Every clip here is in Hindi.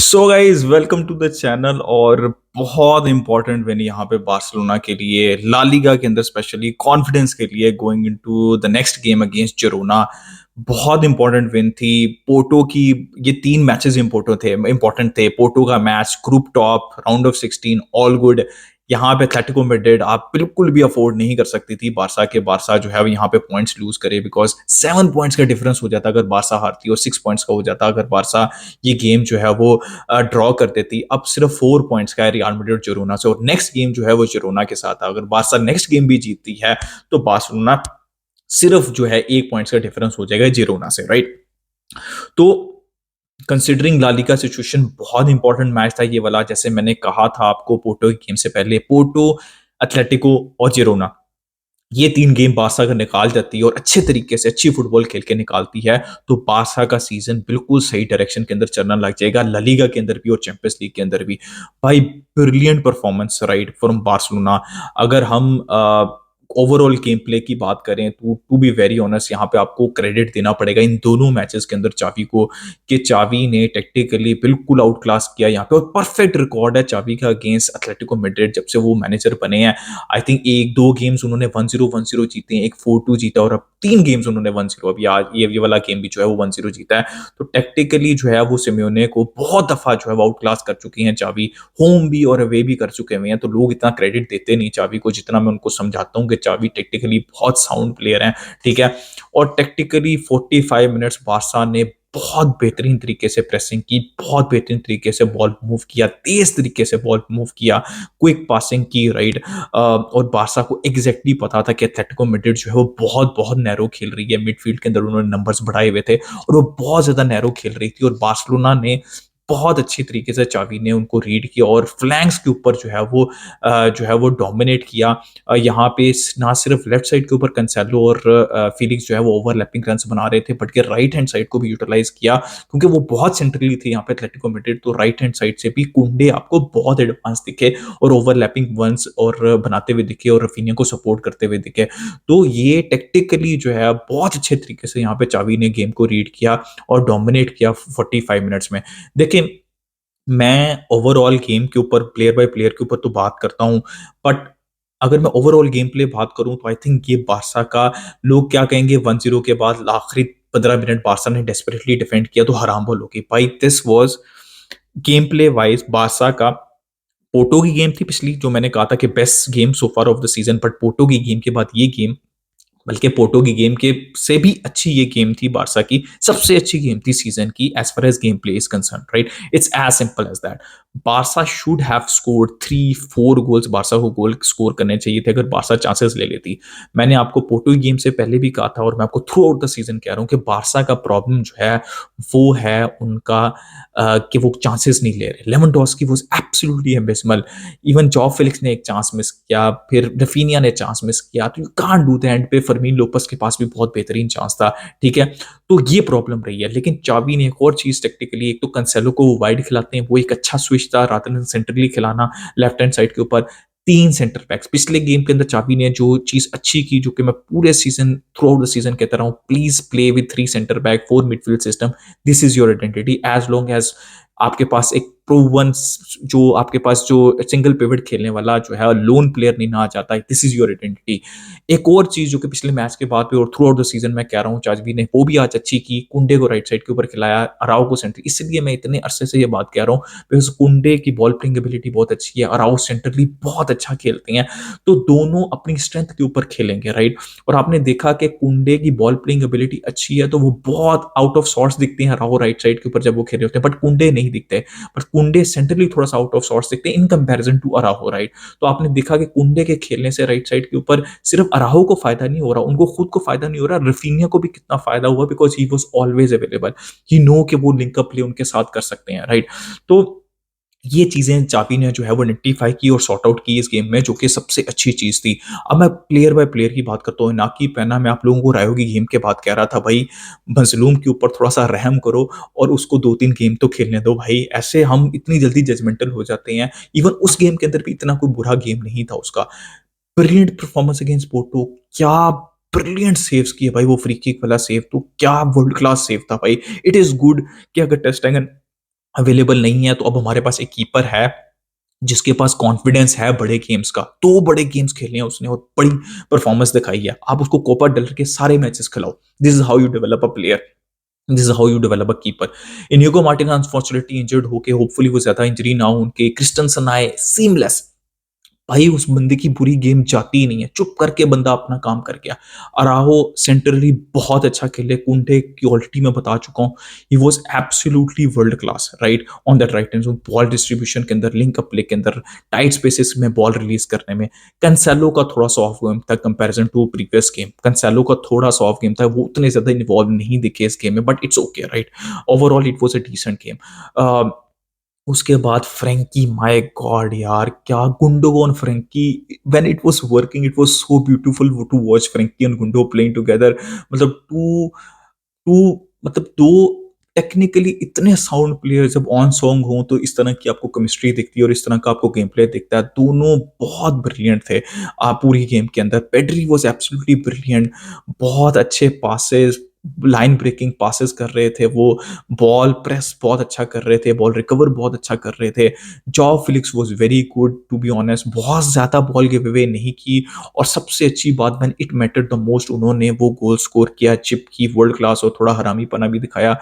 So guys welcome to the channel. और बहुत इंपॉर्टेंट विन यहाँ पे बार्सिलोना के लिए, ला लीगा के अंदर स्पेशली कॉन्फिडेंस के लिए going into the next game against Girona. बहुत इंपॉर्टेंट विन थी पोर्टो की। ये तीन मैचेस इंपॉर्टेंट थे। पोर्टो का match group top, round of 16, all good. यहाँ पे एथलेटिको मैड्रिड आप बिल्कुल भी अफोर्ड नहीं कर सकती थी बारसा जो है वो यहाँ पे पॉइंट्स लूज करे, बिकॉज 7 पॉइंट्स का डिफरेंस हो जाता अगर बारसा हारती, और 6 पॉइंट्स का हो जाता अगर बारसा ये गेम जो है वो ड्रॉ कर देती। अब सिर्फ 4 पॉइंट्स का है रियल मैड्रिड जिरोना से, और नेक्स्ट गेम जो है वो जिरोना के साथ है। अगर बारसा नेक्स्ट गेम भी जीतती है तो बार्सिलोना सिर्फ जो है 1 पॉइंट्स का डिफरेंस हो जाएगा जिरोना से, राइट। तो कंसिडरिंग ला लीगा सिचुएशन, बहुत इंपॉर्टेंट मैच था ये वाला। जैसे मैंने कहा था आपको पोर्टो की गेम से पहले, पोर्टो, एथलेटिको और जिरोना, ये तीन गेम बारसा का निकाल जाती है और अच्छे तरीके से अच्छी फुटबॉल खेल के निकालती है, तो बारसा का सीजन बिल्कुल सही डायरेक्शन के अंदर चलना लग जाएगा, ला लीगा के अंदर भी और चैंपियंस लीग के अंदर भी। भाई brilliant performance right from Barcelona. अगर हम ओवरऑल गेम प्ले की बात करें तो टू बी वेरी ऑनेस्ट यहाँ पे आपको क्रेडिट देना पड़ेगा इन दोनों मैचेस के अंदर चावी को, कि चावी ने टेक्टिकली बिल्कुल आउट क्लास किया यहाँ पे, और परफेक्ट रिकॉर्ड है चावी का अगेंस्ट एथलेटिको मैड्रिड जब से वो मैनेजर बने हैं। आई थिंक एक दो गेम्स उन्होंने 1-0 जीते हैं, एक 4-2 जीता, और अब 3 गेम्स उन्होंने 1-0, अभी आज ये वाला गेम भी जो है वो 1-0 जीता है। तो टेक्टिकली जो है वो सिम्योने को बहुत दफा जो है वो आउट क्लास कर चुकी हैं चावी, होम भी और अवे भी कर चुके हुए हैं। तो लोग इतना क्रेडिट देते नहीं चावी को जितना मैं उनको समझाता हूँ कि चावी टेक्टिकली बहुत साउंड प्लेयर है, ठीक है। और टेक्टिकली 45 मिनट्स बारसा ने बहुत बेहतरीन तरीके से प्रेसिंग की, बहुत बेहतरीन तरीके से बॉल मूव किया, तेज तरीके से बॉल मूव किया, क्विक पासिंग की, राइट। और बारसा को एग्जैक्टली पता था कि एथलेटिको मैड्रिड जो है वो बहुत बहुत नैरो खेल रही है, मिडफील्ड के अंदर उन्होंने नंबर्स बढ़ाए हुए थे और वो बहुत ज्यादा नैरो खेल रही थी, और बार्सिलोना ने बहुत अच्छी तरीके से चावी ने उनको रीड किया और फ्लैंक्स के ऊपर जो है वो डोमिनेट किया। यहाँ पे ना सिर्फ लेफ्ट साइड के ऊपर कंसेलो और फिलिक्स जो है वो ओवरलैपिंग रन्स बना रहे थे, बट राइट हैंड साइड को भी यूटिलाइज किया, क्योंकि वो बहुत सेंट्रली थी यहाँ पे एथलेटिको मैड्रिड। तो राइट हैंड साइड से भी कुंडे आपको बहुत एडवांस दिखे और ओवरलैपिंग वंस और बनाते हुए दिखे और रफीनिया को सपोर्ट करते हुए दिखे। तो ये टेक्टिकली जो है बहुत अच्छे तरीके से यहाँ पे चावी ने गेम को रीड किया और डोमिनेट किया 45 मिनट्स में। देखिए, मैं ओवरऑल गेम के ऊपर, प्लेयर बाय प्लेयर के ऊपर तो बात करता हूँ, बट अगर मैं ओवरऑल गेम प्ले बात करूं तो आई थिंक ये बारसा का, लोग क्या कहेंगे 1-0 के बाद आखिरी 15 मिनट बारसा ने डेस्परेटली डिफेंड किया तो हराम बोल होगी, भाई this was game play wise Barca का। पोर्टो की गेम थी पिछली, जो मैंने कहा था कि best game so far of the season, but Porto की गेम के बाद ये गेम, बल्कि पोर्टो की गेम के से भी अच्छी ये गेम थी, बारसा की सबसे अच्छी गेम थी सीजन की as far as game play is concerned, right. It's as simple as that. Barca should have scored 3-4 goals, Barca को गोल स्कोर करने चाहिए थे अगर बारसा चांसेस ले लेती। मैंने आपको पोर्टो की गेम से पहले भी कहा था और मैं आपको थ्रू आउट द सीजन कह रहा हूँ कि बारसा का प्रॉब्लम जो है वो है उनका कि वो चांसेस नहीं ले रहे। Lewandowski was absolutely abysmal, even jaw Felix ने एक चांस मिस किया, फिर रफीनिया ने चांस मिस किया, तो you can't do the end पे फर्मीन लोपस के पास भी बहुत बेहतरीन चांस था, ठीक है। तो ये प्रॉब्लम रही है, लेकिन चावी ने एक और चीज टेक्निकली, एक तो कंसेलो को वो वाइड खिलाते हैं, वो एक अच्छा स्विच था रादर देन सेंट्रली खिलाना लेफ्ट हैंड साइड के ऊपर। 3 सेंटर बैक्स पिछले गेम के अंदर चावी ने जो चीज अच्छी की, जो कि मैं पूरे season throughout the season कहता रहा हूँ, please play with 3 centre back, 4 midfield system, this is your identity. As long as आपके पास एक प्रूवन, जो आपके पास जो सिंगल पिवट खेलने वाला जो है लोन प्लेयर नहीं ना आ जाता है, दिस इज योर आइडेंटिटी। एक और चीज जो कि पिछले मैच के बाद भी और थ्रू आउट द सीजन मैं कह रहा हूँ चाजवी ने वो भी आज अच्छी की, कुंडे को राइट साइड के ऊपर खिलाया, अराओ को सेंटर। इसलिए मैं इतने अरसे से ये बात कह रहा हूँ बिकॉज कुंडे की बॉल प्लेइंग एबिलिटी बहुत अच्छी है, अराओ सेंटरली बहुत अच्छा खेलते हैं, तो दोनों अपनी स्ट्रेंथ के ऊपर खेलेंगे, राइट। और आपने देखा कि कुंडे की बॉल प्लेइंग एबिलिटी अच्छी है तो वो बहुत आउट ऑफ सॉर्ट्स दिखते हैं अराओ राइट साइड के ऊपर जब वो खेल रहे होते हैं, बट कुंडे नहीं दिखते। बट कुंडे सेंट्रली थोड़ा सा आउट ऑफ सॉर्ट्स दिखते हैं in comparison to Araujo, right. तो आपने देखा कि कुंडे के खेलने से राइट साइड के ऊपर सिर्फ अराहो को फायदा नहीं हो रहा, उनको खुद को फायदा नहीं हो रहा, रफीनिया को भी कितना फायदा हुआ, because he was always available, he know कि वो लिंकअप प्ले उनके साथ कर सकते हैं, राइट। तो ये चीजें चापी ने जो है वो आइडेंटिफाई की और सॉर्ट आउट की इस गेम में, जो कि सबसे अच्छी चीज थी। अब मैं प्लेयर बाय प्लेयर की बात करता हूँ, ना कि पहना मैं आप लोगों को रायो की गेम के बाद कह रहा था भाई मजलूम के ऊपर थोड़ा सा रहम करो और उसको 2-3 गेम तो खेलने दो भाई, ऐसे हम इतनी जल्दी जजमेंटल हो जाते हैं। इवन उस गेम के अंदर भी इतना कोई बुरा गेम नहीं था उसका। ब्रिलियंट परफॉर्मेंस अगेंस्ट पोर्टो, क्या ब्रिलियंट सेव्स किए भाई, वो फ्री किक वाला सेव तो क्या वर्ल्ड क्लास सेव था भाई। इट इज गुड कि अगर टेस्ट अवेलेबल नहीं है, तो अब हमारे पास एक कीपर है जिसके पास कॉन्फिडेंस है बड़े गेम्स का। 2 बड़े गेम्स खेले हैं उसने और बड़ी परफॉर्मेंस दिखाई है। आप उसको कोपा डेल के सारे मैचेस खिलाओ। This is how you develop a player, this is how you develop a keeper. Inigo Martinez unfortunately injured होके, होपफुली वो ज़्यादा इंजरी ना हो उनके। क्रिस्टनसन आए, सीमलेस। भाई उस बंदे की बुरी गेम जाती ही नहीं है, चुप करके बंदा अपना काम कर गया। अराहो सेंटरली बहुत अच्छा खेले, कुंटे की क्वालिटी मैं बता चुका हूँ, he was absolutely world class right on that right hand, ball distribution के अंदर, लिंक अप प्ले के अंदर, टाइट स्पेसेस में बॉल रिलीज करने में। कैंसेलो का थोड़ा सा ऑफ गेम था comparison to previous game, Cancelo का थोड़ा सा ऑफ गेम था, वो उतने ज्यादा इन्वॉल्व नहीं दिखे इस गेम में, but it's okay right. Overall it was a decent game. उसके बाद फ्रैंकी, माय गॉड यार, क्या Gundogan Frenkie, when it was working it was so beautiful to watch Frenkie and Gundo playing together. मतलब टू टू मतलब दो टेक्निकली इतने साउंड प्लेयर जब ऑन सॉन्ग हो तो इस तरह की आपको केमिस्ट्री दिखती है और इस तरह का आपको गेम प्ले दिखता है। दोनों बहुत ब्रिलियंट थे पूरी गेम के अंदर। पेड्री वाज एब्सोल्युटली ब्रिलियंट, बहुत अच्छे पासेस, लाइन ब्रेकिंग पासेस कर रहे थे वो, बॉल प्रेस बहुत अच्छा कर रहे थे, बॉल रिकवर बहुत अच्छा कर रहे थे। Joao Felix was very good to be honest, बहुत ज्यादा बॉल गिव अवे नहीं की, और सबसे अच्छी बात when it mattered the most उन्होंने वो गोल स्कोर किया, चिप की वर्ल्ड क्लास, और थोड़ा हरामीपना भी दिखाया।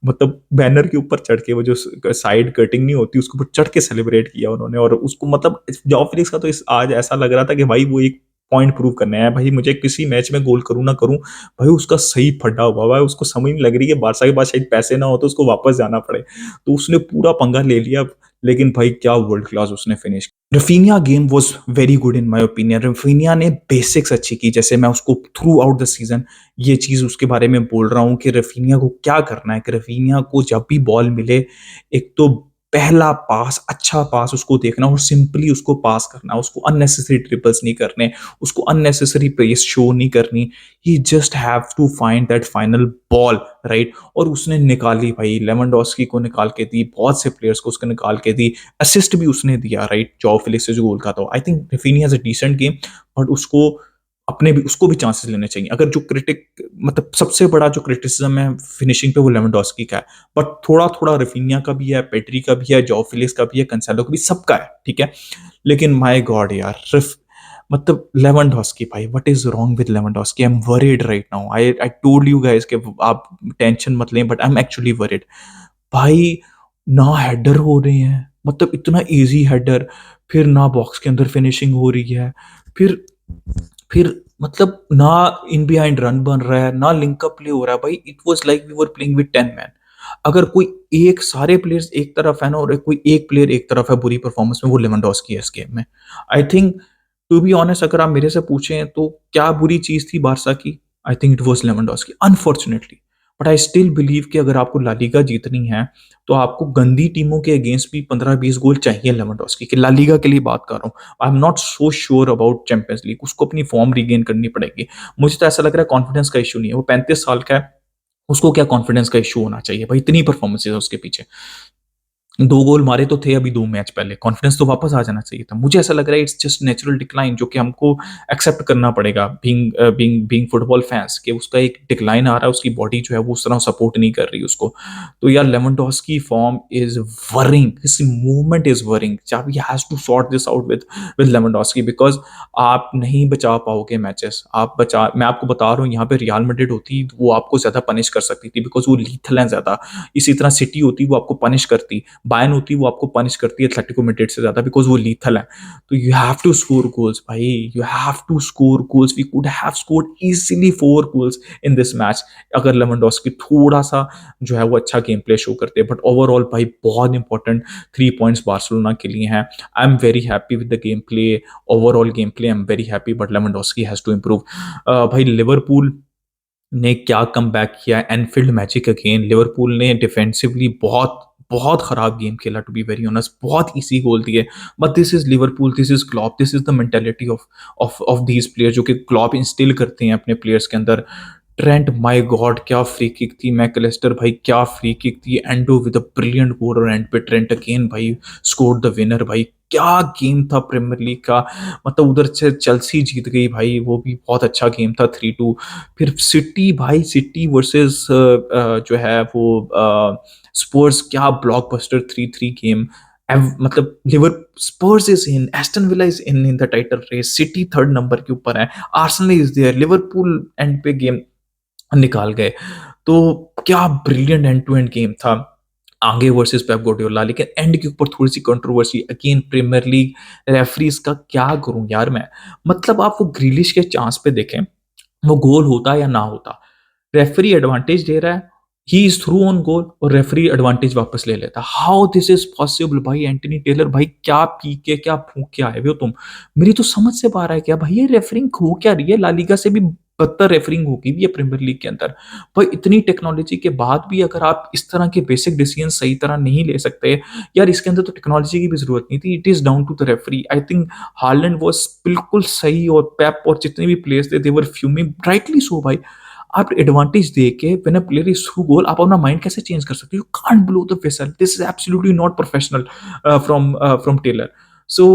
मतलब बैनर के ऊपर चढ़ के, वो जो साइड कटिंग नहीं होती उसके ऊपर चढ़ के सेलिब्रेट किया उन्होंने, और उसको मतलब जॉ फिलिक्स का तो इस आज ऐसा लग रहा था कि भाई वो एक पॉइंट प्रूव करने आया, भाई मुझे किसी मैच में गोल करूं ना करूं, भाई उसका सही फड्डा हुआ है, उसको समझ नहीं लग रही है बादशाह के पास शायद पैसे ना हो तो उसको वापस जाना पड़े, तो उसने पूरा पंगा ले लिया। लेकिन भाई क्या वर्ल्ड क्लास उसने finish. Raphinha game was very good in my opinion. Raphinha ने बेसिक्स अच्छी की, जैसे मैं उसको थ्रू आउट द सीजन ये चीज उसके बारे में बोल रहा हूँ कि रफीनिया को क्या करना है, कि रफीनिया को जब भी बॉल मिले, एक तो पहला पास, अच्छा पास उसको देखना और सिंपली उसको पास करना, उसको अननेसेसरी ट्रिपल्स नहीं करने, उसको अननेसेसरी पेस शो नहीं करनी। He just have to find that final ball right, और उसने निकाली भाई, लेवेंडोस्की को निकाल के दी, बहुत से प्लेयर्स को उसको निकाल के दी, असिस्ट भी उसने दिया राइट, जॉ फिलिक्स से जो गोल का था। I think Raphinha has a decent game, but उसको अपने भी, उसको भी चांसेस लेने चाहिए। अगर जो क्रिटिक, मतलब सबसे बड़ा जो क्रिटिसिज्म है फिनिशिंग पे वो लेवेंडोस्की का है, बट थोड़ा थोड़ा रफीनिया का भी है, पेड्री का भी है, जॉ फिलिक्स का भी है, कंसेलो का भी, सबका है ठीक है। लेकिन माय गॉड यार, मतलब लेवेंडोस्की भाई, what is wrong with Lewandowski, I am worried right now. I told you guys कि आप टेंशन मत लें, but I am actually worried. भाई ना हेडर हो रहे हैं, मतलब इतना इजी हेडर, फिर ना बॉक्स के अंदर फिनिशिंग हो रही है, फिर फिर मतलब ना इन बिहाइंड रन बन रहा है, ना लिंक अप प्ले हो रहा है। भाई it was like we were playing with 10 man. अगर कोई एक, सारे प्लेयर्स एक तरफ है ना और कोई एक प्लेयर एक तरफ है बुरी परफॉर्मेंस में, वो लेवेंडोस्की है इस गेम में। I think to be honest, अगर आप मेरे से पूछें तो क्या बुरी चीज थी बारसा की, I think it was Lewandowski unfortunately. But I still believe कि अगर आपको ला लीगा जीतनी है तो आपको गंदी टीमों के अगेंस्ट भी 15-20 गोल चाहिए लेवेंडोस्की के। ला लीगा के लिए बात कर रहा हूँ, I am not so sure about champions league, उसको अपनी फॉर्म रिगेन करनी पड़ेगी। मुझे तो ऐसा लग रहा है कॉन्फिडेंस का इशू नहीं है, वो 35 साल का है, उसको क्या कॉन्फिडेंस का इशू होना चाहिए भाई, इतनी परफॉर्मेंस है उसके पीछे। 2 गोल मारे तो थे अभी 2 मैच पहले, कॉन्फिडेंस तो वापस आ जाना चाहिए था। मुझे ऐसा लग रहा है इट्स जस्ट नेचुरल डिक्लाइन, जो कि हमको एक्सेप्ट करना पड़ेगा बीइंग फुटबॉल फैंस, कि उसका एक डिक्लाइन आ रहा है, उसकी बॉडी जो है वो उस तरह सपोर्ट नहीं कर रही उसको। तो यार Lewandowski form is worrying, his movement is worrying. Xavi has to sort this out with Lewandowski, because आप नहीं बचा पाओगे मैचेस। आप बचा, मैं आपको बता रहा हूँ, यहाँ पे रियल मैड्रिड होती वो आपको ज्यादा पनिश कर सकती थी, बिकॉज वो लीथल है ज्यादा। इसी तरह सिटी होती वो आपको पनिश करती, बायन होती वो आपको पनिश करती है एथलेटिको मैड्रिड से ज्यादा, बिकॉज वो लीथल है। तो you have to score goals भाई, you have to score goals. We could have scored easily 4 goals in this match अगर लेवेंडोस्की थोड़ा सा जो है वो अच्छा गेम प्ले शो करते। बट ओवरऑल भाई बहुत इंपॉर्टेंट 3 पॉइंट्स बार्सिलोना के लिए हैं। I am very happy with the game play, overall game play I am very happy, but Lewandowski has to improve. भाई लिवरपूल ने क्या कम बैक किया, एनफील्ड मैजिक अगेन। लिवरपूल ने डिफेंसिवली बहुत बहुत खराब गेम खेला टू बी वेरी ऑनेस्ट, बहुत इजी गोल दिए। But this is Liverpool, this is Klopp, this is the mentality of these players, जो कि क्लॉप इंस्टिल करते हैं अपने प्लेयर्स के अंदर। ट्रेंट माय गॉड क्या फ्री किक थी, मैकलिस्टर भाई क्या फ्री किक थी, एंडो विद अ ब्रिलियंट गोल और एंड पे ट्रेंट अगेन भाई स्कोर्ड द विनर भाई। क्या गेम था प्रीमियर लीग का। मतलब उधर से चेल्सी जीत गई भाई, वो भी बहुत अच्छा गेम था 3-2। फिर सिटी भाई, सिटी वर्सेस जो है वो स्पर्स, क्या ब्लॉकबस्टर 3-3 गेम। मतलब liver Spurs is in, Aston Villa is in the title race, City third number के ऊपर है, Arsenal is there, Liverpool end पे गेम निकाल गए। तो क्या brilliant end to end game था आगे वर्सेस पेप गार्डियोला। लेकिन एंड के ऊपर थोड़ी सी controversy again, Premier League referees का क्या करूं यार मैं। मतलब आप वो ग्रिलिश के चांस पे देखें, वो गोल होता या ना होता, रेफरी एडवांटेज दे रहा है, he is through on goal और रेफरी एडवांटेज वापस ले लेता। हाउ दिस इज पॉसिबल भाई। एंटनी टेलर भाई क्या पी के क्या फूक के आए हो तुम। मेरी तो समझ से बाहर है क्या भाई, ये रेफरिंग हो क्या रही है। लालिगा से भी बदतर रेफरिंग होगी भी है प्रीमियर लीग के अंदर। भाई इतनी टेक्नोलॉजी के बाद भी अगर आप इस तरह के बेसिक डिसीजन सही तरह नहीं ले सकते यार, इसके अंदर तो टेक्नोलॉजी की भी जरूरत नहीं थी। It is down to the referee. I think Haaland was बिल्कुल सही, और पेप और जितने भी प्लेयर्स थे दे वर फ्यूमिंग, राइटली सो भाई। आप एडवांटेज दे के when a player is through goal आप अपना माइंड कैसे चेंज कर सकते हो। You can't blow the whistle, this is absolutely not professional from Taylor. So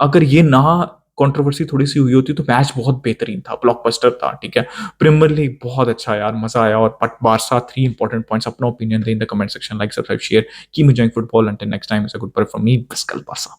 अगर ये ना कंट्रोवर्सी थोड़ी सी हुई होती तो मैच बहुत बेहतरीन था, ब्लॉकबस्टर था, ठीक है। प्रीमियर लीग बहुत अच्छा यार, मजा आया। और बट बारसा 3 इंपॉर्टेंट पॉइंट्स, अपना ओपिनियन दे in the comment section, like subscribe share, keep enjoying football. Until next time, it's a goodbye from me, बिस्कल बारसा।